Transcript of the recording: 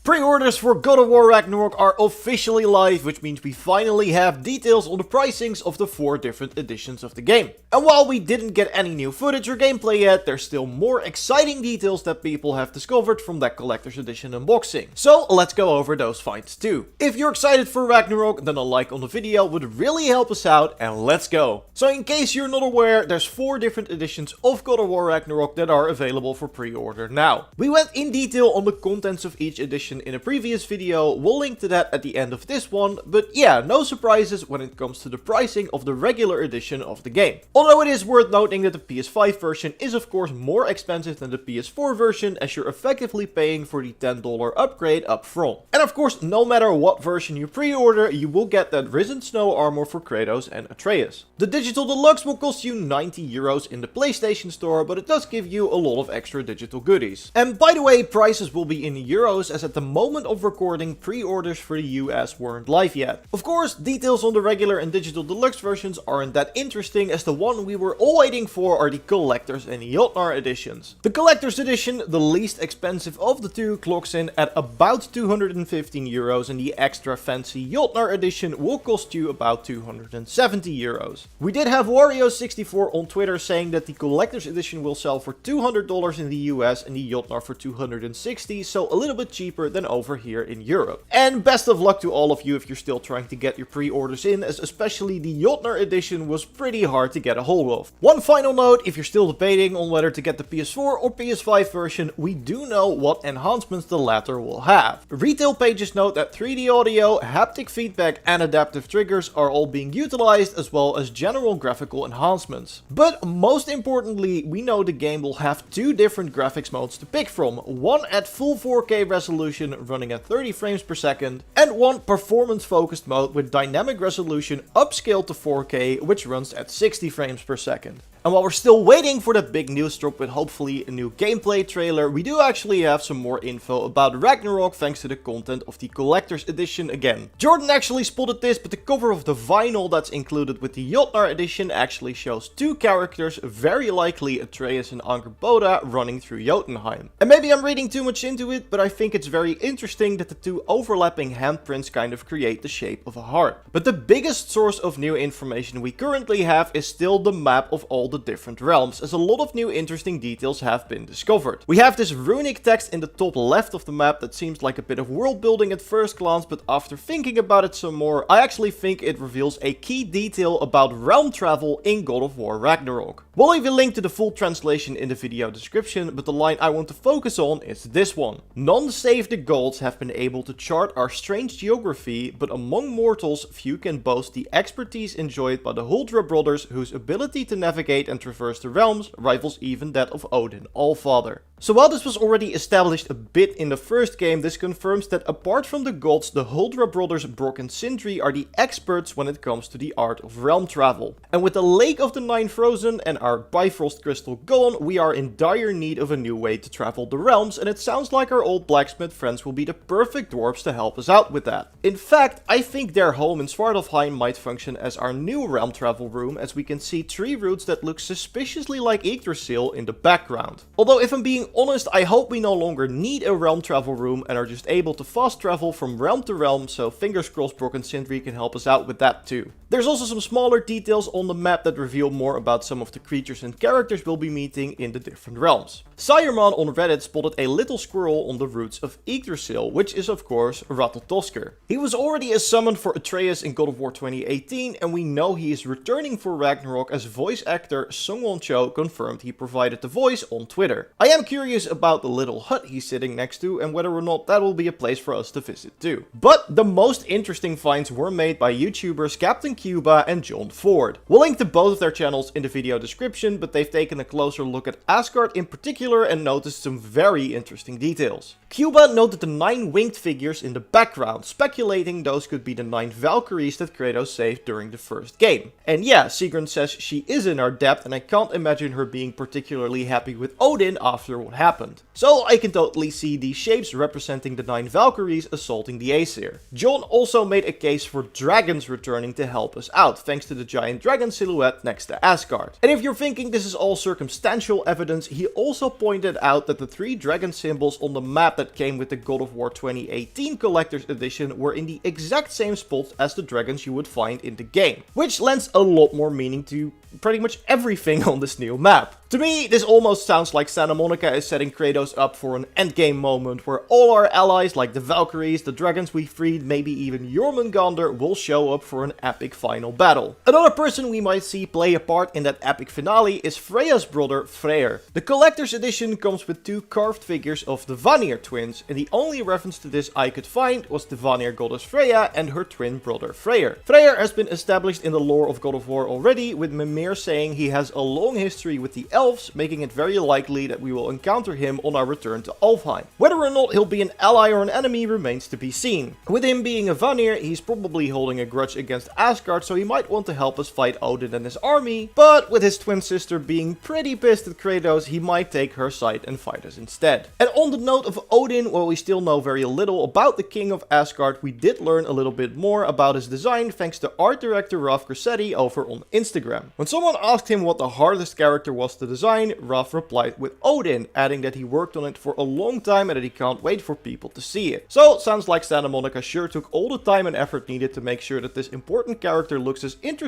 Pre-orders for God of War Ragnarok are officially live, which means we finally have details on the pricings of the 4 different editions of the game. And while we didn't get any new footage or gameplay yet, there's still more exciting details that people have discovered from that collector's edition unboxing. So let's go over those finds too. If you're excited for Ragnarok, then a like on the video would really help us out, and let's go. So in case you're not aware, there's 4 different editions of God of War Ragnarok that are available for pre-order now. We went in detail on the contents of each edition in a previous video, we'll link to that at the end of this one, but yeah, no surprises when it comes to the pricing of the regular edition of the game. Although it is worth noting that the PS5 version is of course more expensive than the PS4 version, as you're effectively paying for the $10 upgrade up front. And of course, no matter what version you pre-order, you will get that Risen Snow armor for Kratos and Atreus. The Digital Deluxe will cost you €90 in the PlayStation Store, but it does give you a lot of extra digital goodies. And by the way, prices will be in euros, as at the moment of recording, pre-orders for the US weren't live yet. Of course, details on the regular and Digital Deluxe versions aren't that interesting, as the one we were all waiting for are the Collector's and the Jotnar editions. The Collector's edition, the least expensive of the two, clocks in at about €215, and the extra fancy Jotnar edition will cost you about €270. We did have Wario64 on Twitter saying that the Collector's edition will sell for $200 in the US and the Jotnar for $260, so a little bit cheaper than over here in Europe. And best of luck to all of you if you're still trying to get your pre-orders in, as especially the Jotnar edition was pretty hard to get a hold of. One final note, if you're still debating on whether to get the PS4 or PS5 version, we do know what enhancements the latter will have. Retail pages note that 3D audio, haptic feedback and adaptive triggers are all being utilized, as well as general graphical enhancements. But most importantly, we know the game will have 2 different graphics modes to pick from, one at full 4K resolution running at 30 frames per second, and one performance focused mode with dynamic resolution upscaled to 4K, which runs at 60 frames per second. And while we're still waiting for that big news drop with hopefully a new gameplay trailer, we do actually have some more info about Ragnarok thanks to the content of the Collector's Edition again. Jordan actually spotted this, but the cover of the vinyl that's included with the Jotnar edition actually shows 2 characters, very likely Atreus and Angerboda, running through Jotunheim. And maybe I'm reading too much into it, but I think it's very interesting that the 2 overlapping handprints kind of create the shape of a heart. But the biggest source of new information we currently have is still the map of all the different realms, as a lot of new interesting details have been discovered. We have this runic text in the top left of the map that seems like a bit of world building at first glance, but after thinking about it some more, I actually think it reveals a key detail about realm travel in God of War Ragnarok. We'll leave a link to the full translation in the video description, but the line I want to focus on is this one. None save the gods have been able to chart our strange geography, but among mortals few can boast the expertise enjoyed by the Huldra brothers, whose ability to navigate and traverse the realms rivals even that of Odin Allfather. So while this was already established a bit in the first game, this confirms that apart from the gods, the Huldra brothers Brok and Sindri are the experts when it comes to the art of realm travel. And with the Lake of the Nine frozen and our Bifrost crystal gone, we are in dire need of a new way to travel the realms, and it sounds like our old blacksmith friends will be the perfect dwarves to help us out with that. In fact, I think their home in Svartalfheim might function as our new realm travel room, as we can see tree roots that look suspiciously like Yggdrasil in the background. Although if I'm being honest, I hope we no longer need a realm travel room and are just able to fast travel from realm to realm, so fingers crossed Brok and Sindri can help us out with that too. There's also some smaller details on the map that reveal more about some of the creatures and characters we'll be meeting in the different realms. Sireman on Reddit spotted a little squirrel on the roots of Yggdrasil, which is of course Ratatoskr. He was already a summon for Atreus in God of War 2018, and we know he is returning for Ragnarok, as voice actor Sungwon Cho confirmed he provided the voice on Twitter. I am curious about the little hut he's sitting next to and whether or not that will be a place for us to visit too. But the most interesting finds were made by YouTubers Captain Cuba and John Ford. We'll link to both of their channels in the video description, but they've taken a closer look at Asgard in particular and noticed some very interesting details. Cuba noted the 9 winged figures in the background, speculating those could be the 9 Valkyries that Kratos saved during the first game. And yeah, Sigrun says she is in our debt, and I can't imagine her being particularly happy with Odin after what happened. So I can totally see these shapes representing the 9 Valkyries assaulting the Aesir. John also made a case for dragons returning to help us out, thanks to the giant dragon silhouette next to Asgard. And if you're thinking this is all circumstantial evidence, he also pointed out that the 3 dragon symbols on the map that came with the God of War 2018 Collector's Edition were in the exact same spots as the dragons you would find in the game, which lends a lot more meaning to pretty much everything on this new map. To me, this almost sounds like Santa Monica is setting Kratos up for an endgame moment where all our allies like the Valkyries, the dragons we freed, maybe even Jormungandr will show up for an epic final battle. Another person we might see play a part in that epic finale is Freya's brother Freyr. The Collector's Edition comes with 2 carved figures of the Vanir twins, and the only reference to this I could find was the Vanir goddess Freya and her twin brother Freyr. Freyr has been established in the lore of God of War already, with Mimir saying he has a long history with the elves, making it very likely that we will encounter him on our return to Alfheim. Whether or not he'll be an ally or an enemy remains to be seen. With him being a Vanir, he's probably holding a grudge against Asgard, so he might want to help us fight Odin and his army, but with his twin sister being pretty pissed at Kratos, he might take her side and fight us instead. And on the note of Odin, while we still know very little about the King of Asgard, we did learn a little bit more about his design thanks to art director Ralph Grassetti over on Instagram. When someone asked him what the hardest character was to design, Ralph replied with Odin, adding that he worked on it for a long time and that he can't wait for people to see it. So, sounds like Santa Monica sure took all the time and effort needed to make sure that this important character looks as interesting